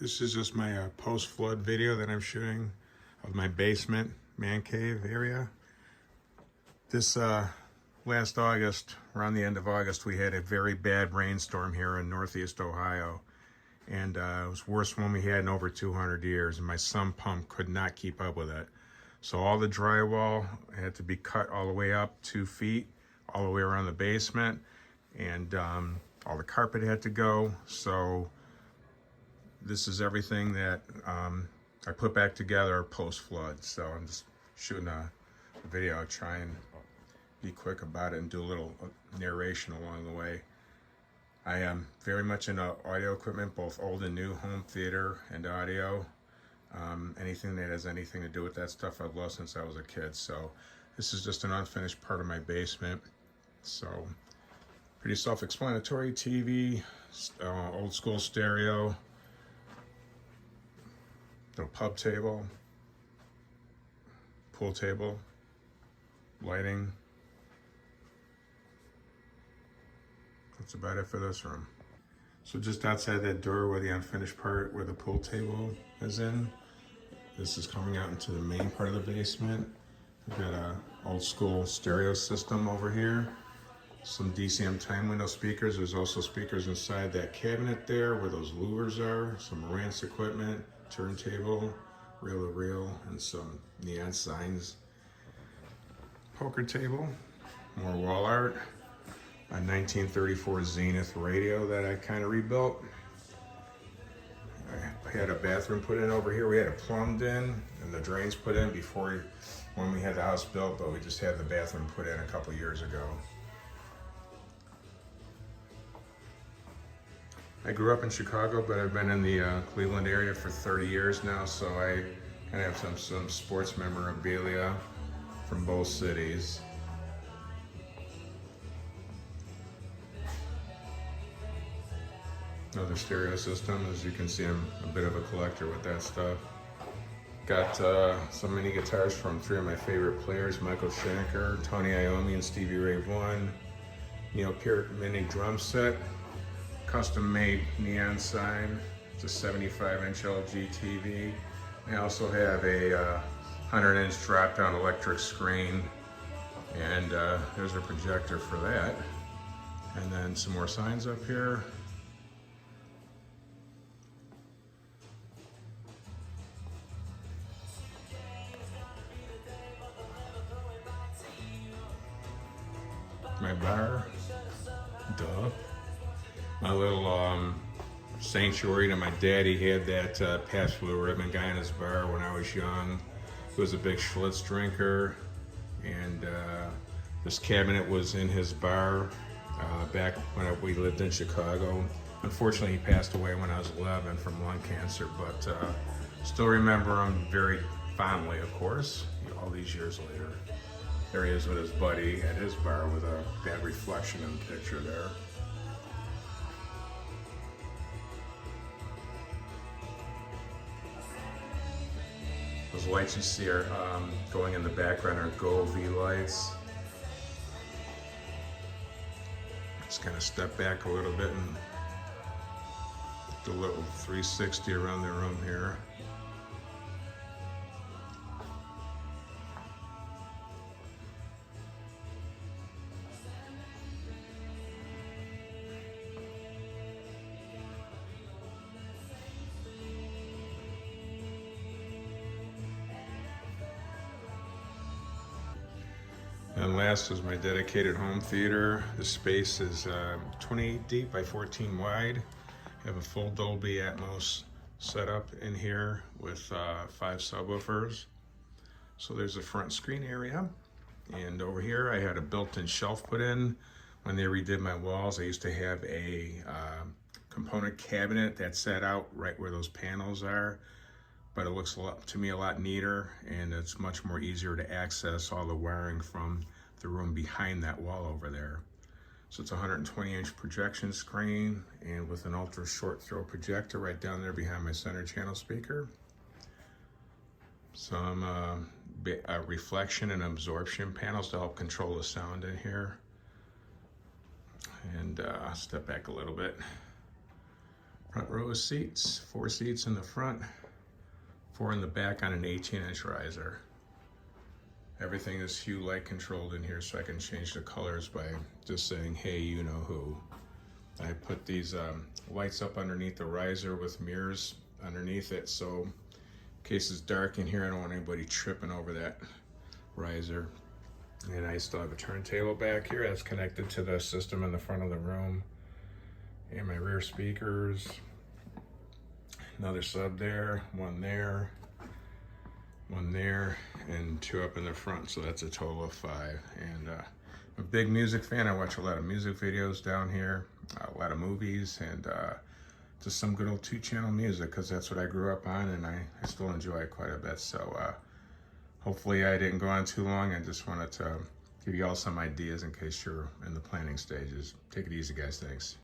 This is just my post-flood video that I'm shooting of my basement man cave area. This last August, around the end of August, we had a very bad rainstorm here in Northeast Ohio. And it was the worst one we had in over 200 years, and my sump pump could not keep up with it. So all the drywall had to be cut all the way up 2 feet, all the way around the basement, and all the carpet had to go. So this is everything that I put back together post-flood. So I'm just shooting a video, try and be quick about it and do a little narration along the way. I am very much into audio equipment, both old and new, home theater and audio. Anything that has anything to do with that stuff I've loved since I was a kid. So this is just an unfinished part of my basement. So pretty self-explanatory. TV, old school stereo, little pub table, pool table, lighting. That's about it for this room. So just outside that door where the unfinished part, where the pool table is in, this is coming out into the main part of the basement. We've got a old school stereo system over here. Some DCM time window speakers. There's also speakers inside that cabinet there where those louvers are. Some Marantz equipment, turntable, reel-to-reel, and some neon signs. Poker table, more wall art. A 1934 Zenith radio that I kind of rebuilt. I had a bathroom put in over here. We had it plumbed in and the drains put in before when we had the house built, but we just had the bathroom put in a couple years ago. I grew up in Chicago, but I've been in the Cleveland area for 30 years now, so I kind of have some sports memorabilia from both cities. Another stereo system. As you can see, I'm a bit of a collector with that stuff. Got some mini guitars from 3 of my favorite players, Michael Schenker, Tony Iommi, and Stevie Ray Vaughan. Neil Peart mini drum set, custom made neon sign. It's a 75-inch LG TV. I also have a 100-inch drop-down electric screen, and there's a projector for that. And then some more signs up here. My bar, duh. My little sanctuary to my daddy. He had that Pabst Blue Ribbon guy in his bar when I was young. He was a big Schlitz drinker, and this cabinet was in his bar back when we lived in Chicago. Unfortunately, he passed away when I was 11 from lung cancer, but still remember him very fondly, of course, all these years later. There he is with his buddy at his bar with a bad reflection in the picture there. Those lights you see are going in the background are Go V lights. Just kind of step back a little bit and do a little 360 around the room here. And last is my dedicated home theater. The space is 28 deep by 14 wide. I have a full Dolby Atmos setup in here with 5 subwoofers. So there's a front screen area. And over here I had a built-in shelf put in. When they redid my walls, I used to have a component cabinet that sat out right where those panels are. But it looks to me a lot neater, and it's much more easier to access all the wiring from the room behind that wall over there. So it's a 120-inch projection screen, and with an ultra short throw projector right down there behind my center channel speaker. Some reflection and absorption panels to help control the sound in here. And I'll step back a little bit. Front row of seats, 4 seats in the front, 4 in the back on an 18-inch riser. Everything is hue light controlled in here, so I can change the colors by just saying, hey, you know who. I put these lights up underneath the riser with mirrors underneath it, so in case it's dark in here, I don't want anybody tripping over that riser. And I still have a turntable back here that's connected to the system in the front of the room. And my rear speakers. Another sub there, one there, and 2 up in the front, so that's a total of 5. And I'm a big music fan. I watch a lot of music videos down here, a lot of movies, and just some good old 2-channel music, because that's what I grew up on, and I still enjoy it quite a bit. So hopefully I didn't go on too long. I just wanted to give you all some ideas in case you're in the planning stages. Take it easy, guys. Thanks.